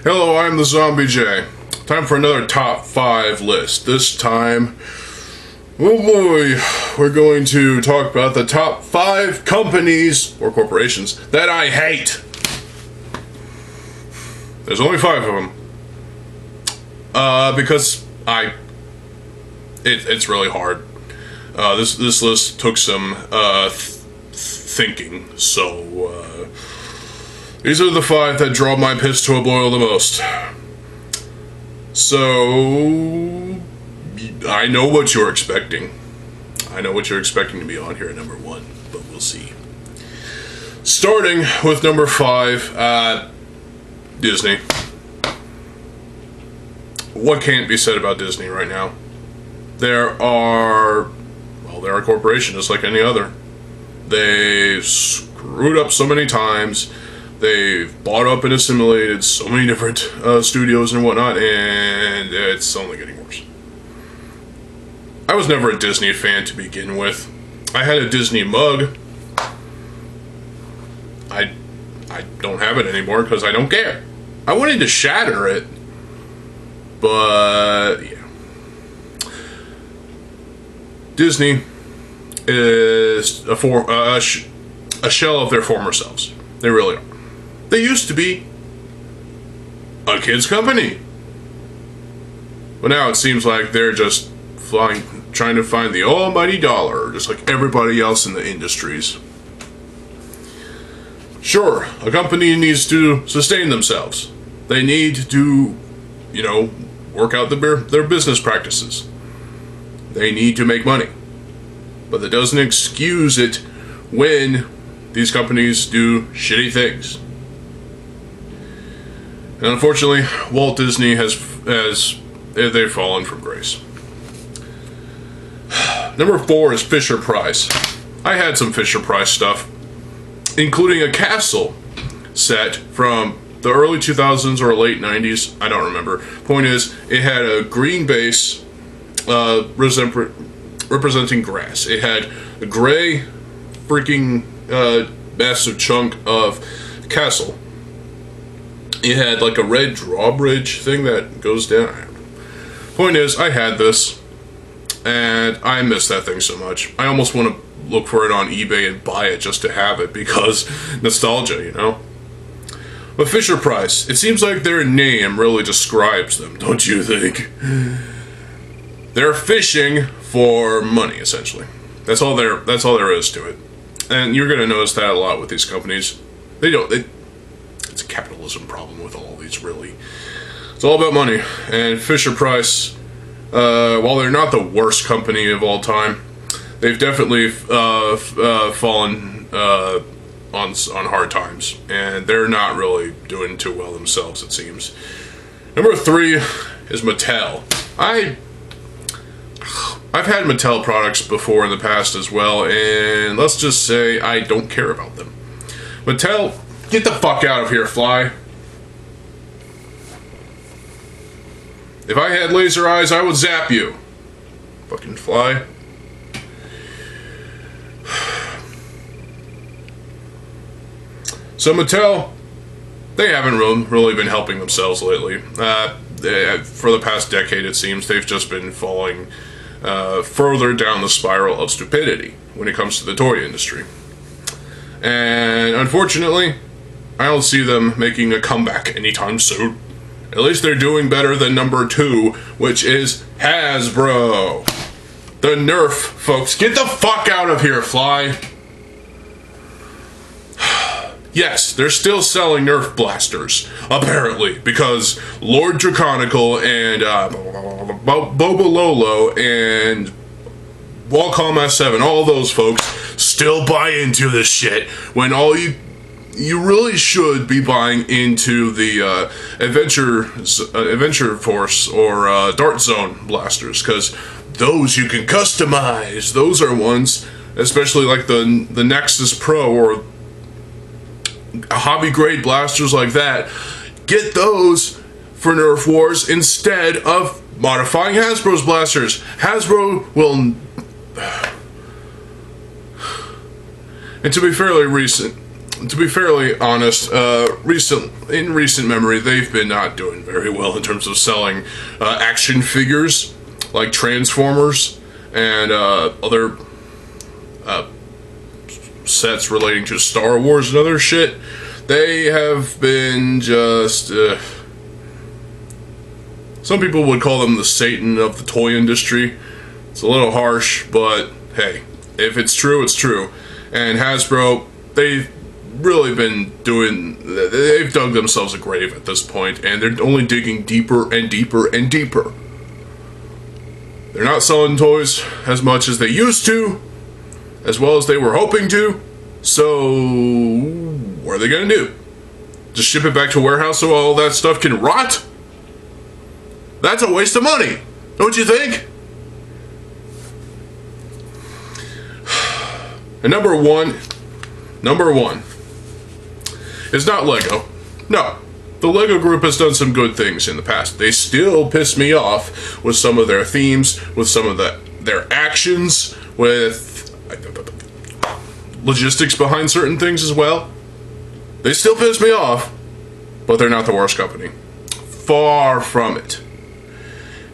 Hello, I'm TheZOMBIEJ. Time for another top 5 list. This time, oh boy, we're going to talk about the top 5 companies or corporations that I hate. There's only 5 of them. Because it's really hard. This list took some thinking, so these are the 5 that draw my piss to a boil the most. So I know what you're expecting. I know what you're expecting to be on here at number 1, but we'll see. Starting with number 5, Disney. What can't be said about Disney right now? They're a corporation just like any other. They've screwed up so many times. They've bought up and assimilated so many different studios and whatnot, and it's only getting worse. I was never a Disney fan to begin with. I had a Disney mug. I don't have it anymore because I don't care. I wanted to shatter it, but yeah. Disney is a shell of their former selves. They really are. They used to be a kids' company. But now it seems like they're just trying to find the almighty dollar, just like everybody else in the industries. Sure, a company needs to sustain themselves. They need to, work out their business practices. They need to make money. But that doesn't excuse it when these companies do shitty things. And unfortunately, Walt Disney they've fallen from grace. Number 4 is Fisher-Price. I had some Fisher-Price stuff, including a castle set from the early 2000s or late 90s. I don't remember. Point is, it had a green base representing grass. It had a gray freaking massive chunk of castle. It had like a red drawbridge thing that goes down. Point is, I had this, and I miss that thing so much. I almost want to look for it on eBay and buy it just to have it because nostalgia, But Fisher-Price, it seems like their name really describes them, don't you think? They're fishing for money, essentially. That's all there is to it. And you're going to notice that a lot with these companies. It's a capitalism problem with all these, really. It's all about money. And Fisher-Price, while they're not the worst company of all time, they've definitely fallen on hard times. And they're not really doing too well themselves, it seems. Number 3 is Mattel. I've had Mattel products before in the past as well, and let's just say I don't care about them. Mattel, get the fuck out of here, fly. If I had laser eyes, I would zap you. Fucking fly. So Mattel, they haven't really been helping themselves lately. For the past decade, it seems, they've just been falling further down the spiral of stupidity when it comes to the toy industry. And unfortunately, I don't see them making a comeback anytime soon. At least they're doing better than number 2, which is Hasbro. The Nerf folks. Get the fuck out of here, fly. Yes, they're still selling Nerf blasters, apparently, because Lord Draconical and Bobololo and Wacom S7, all those folks still buy into this shit, when all you really should be buying into the Adventure Force or Dart Zone blasters, because those you can customize. Those are ones, especially like the Nexus Pro or hobby grade blasters like that. Get those for Nerf Wars instead of modifying Hasbro's blasters. Hasbro will... And to be fairly recent, to be fairly honest, in recent memory, they've been not doing very well in terms of selling action figures like Transformers and other sets relating to Star Wars and other shit. They have been just... some people would call them the Satan of the toy industry. It's a little harsh, but hey, if it's true, it's true. And Hasbro, they've really been they've dug themselves a grave at this point, and they're only digging deeper and deeper and deeper. They're not selling toys as much as they used to, as well as they were hoping to, so what are they gonna do? Just ship it back to a warehouse so all that stuff can rot? That's a waste of money, don't you think? And number one is not Lego. No, the Lego group has done some good things in the past. They still piss me off with some of their themes, with some of their actions, with logistics behind certain things as well. They still piss me off, but they're not the worst company. Far from it.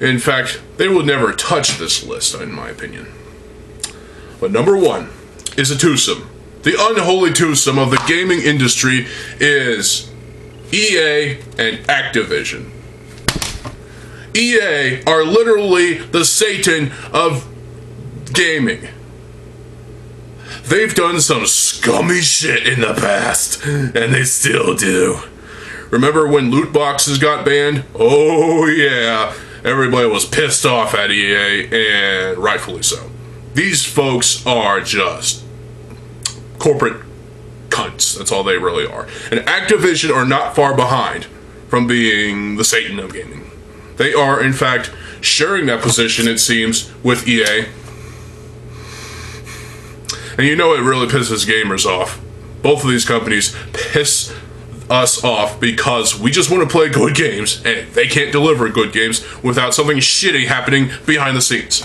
In fact, they will never touch this list, in my opinion. But number one is a twosome. The unholy twosome of the gaming industry is EA and Activision. EA are literally the Satan of gaming. They've done some scummy shit in the past, and they still do. Remember when loot boxes got banned? Oh yeah, everybody was pissed off at EA, and rightfully so. These folks are just corporate cunts. That's all they really are. And Activision are not far behind from being the Satan of gaming. They are, in fact, sharing that position, it seems, with EA. And you know it really pisses gamers off. Both of these companies piss us off because we just want to play good games, and they can't deliver good games without something shitty happening behind the scenes.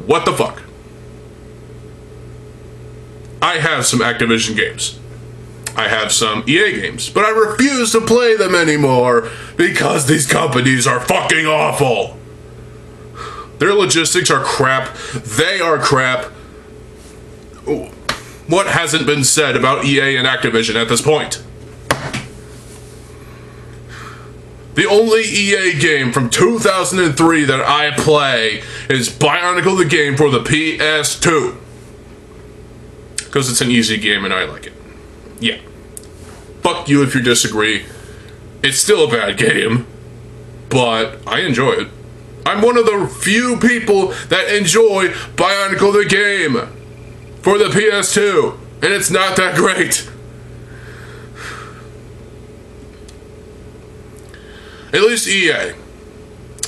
What the fuck? I have some Activision games. I have some EA games, but I refuse to play them anymore because these companies are fucking awful. Their logistics are crap. They are crap. What hasn't been said about EA and Activision at this point? The only EA game from 2003 that I play is Bionicle the game for the PS2. Because it's an easy game and I like it. Yeah. Fuck you if you disagree. It's still a bad game, but I enjoy it. I'm one of the few people that enjoy Bionicle the game for the PS2, and it's not that great. At least EA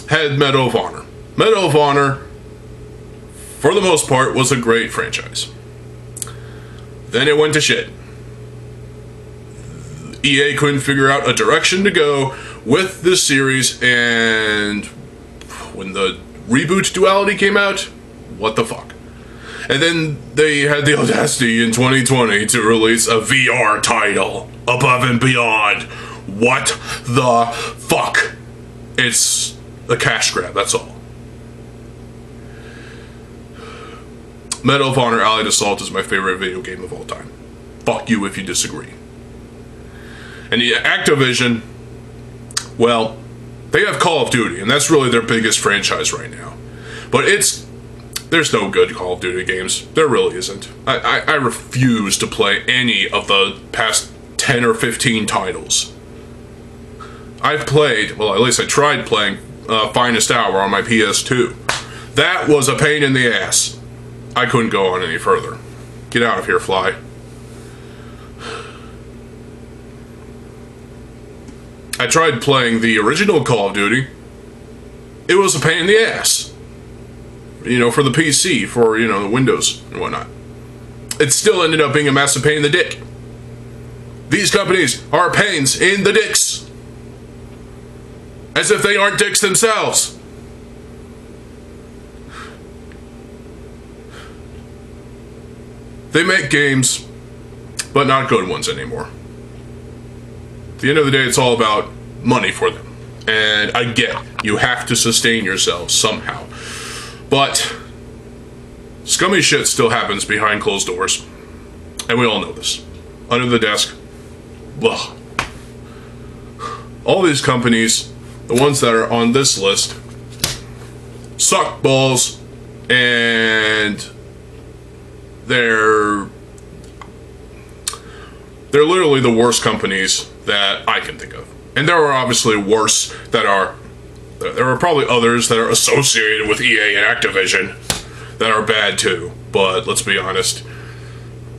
had Medal of Honor. Medal of Honor, for the most part, was a great franchise. Then it went to shit. EA couldn't figure out a direction to go with this series, and when the reboot Duality came out, what the fuck? And then they had the audacity in 2020 to release a VR title, Above and Beyond. What the fuck? It's a cash grab, that's all. Medal of Honor Allied Assault is my favorite video game of all time. Fuck you if you disagree. And the Activision, well, they have Call of Duty, and that's really their biggest franchise right now. But there's no good Call of Duty games. There really isn't. I refuse to play any of the past 10 or 15 titles. I've played, well, at least I tried playing Finest Hour on my PS2. That was a pain in the ass. I couldn't go on any further. Get out of here, Fly. I tried playing the original Call of Duty. It was a pain in the ass. You know, for the PC, for, you know, the Windows and whatnot. It still ended up being a massive pain in the dick. These companies are pains in the dicks. As if they aren't dicks themselves. They make games, but not good ones anymore. At the end of the day, it's all about money for them. And I get you have to sustain yourself somehow. But scummy shit still happens behind closed doors. And we all know this. Under the desk. Ugh. All these companies, the ones that are on this list, suck balls, and they're literally the worst companies that I can think of. And there are obviously worse that are, there are probably others that are associated with EA and Activision that are bad too, but let's be honest.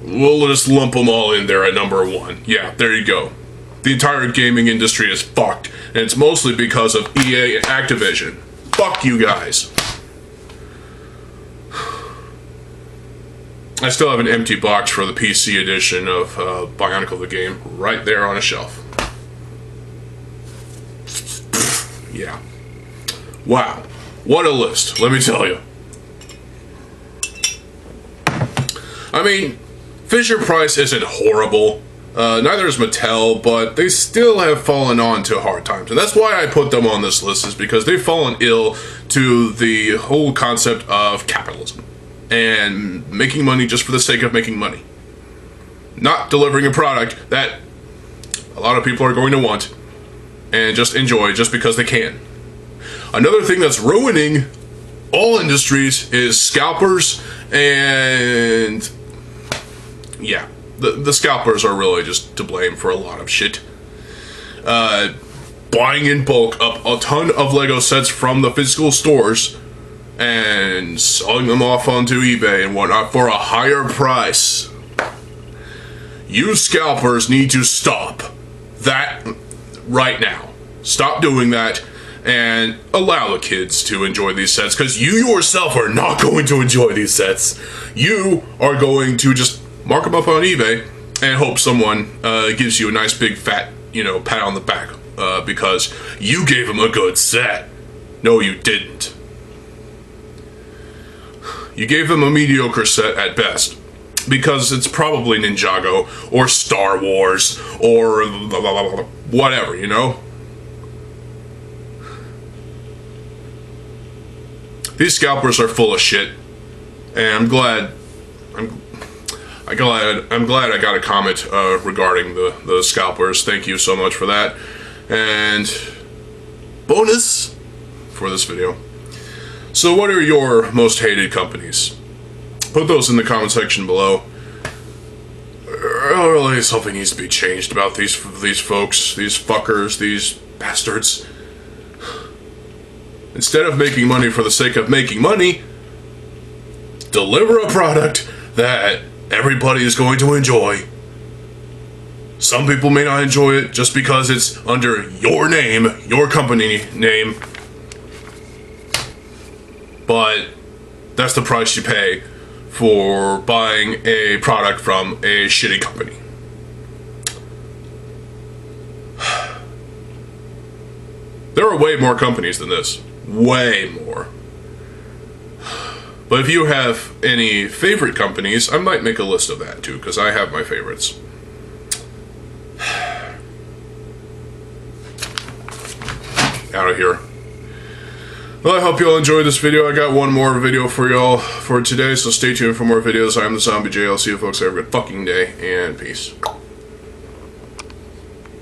We'll just lump them all in there at number one. Yeah, there you go. The entire gaming industry is fucked, and it's mostly because of EA and Activision. Fuck you guys. I still have an empty box for the PC edition of Bionicle the game right there on a shelf. Yeah. Wow. What a list, let me tell you. I mean, Fisher-Price isn't horrible. Neither is Mattel, but they still have fallen on to hard times. And that's why I put them on this list, is because they've fallen ill to the whole concept of capitalism. And making money just for the sake of making money. Not delivering a product that a lot of people are going to want and just enjoy just because they can. Another thing that's ruining all industries is scalpers, and yeah, the scalpers are really just to blame for a lot of shit. Buying in bulk up a ton of Lego sets from the physical stores and selling them off onto eBay and whatnot for a higher price. You scalpers need to stop that right now. Stop doing that and allow the kids to enjoy these sets, because you yourself are not going to enjoy these sets. You are going to just mark them up on eBay and hope someone gives you a nice big fat, pat on the back because you gave them a good set. No, you didn't. You gave them a mediocre set at best, because it's probably Ninjago or Star Wars or whatever, These scalpers are full of shit, and I'm glad I got a comment regarding the scalpers. Thank you so much for that. And bonus for this video. So what are your most hated companies? Put those in the comment section below. Really, something needs to be changed about these folks, these fuckers, these bastards. Instead of making money for the sake of making money, deliver a product that everybody is going to enjoy. Some people may not enjoy it just because it's under your name, your company name, but that's the price you pay for buying a product from a shitty company. There are way more companies than this. Way more. But if you have any favorite companies, I might make a list of that too, because I have my favorites. Out of here. Well, I hope you all enjoyed this video. I got one more video for y'all for today, so stay tuned for more videos. I am TheZOMBIEJ. I'll see you folks. Have a good fucking day, and peace.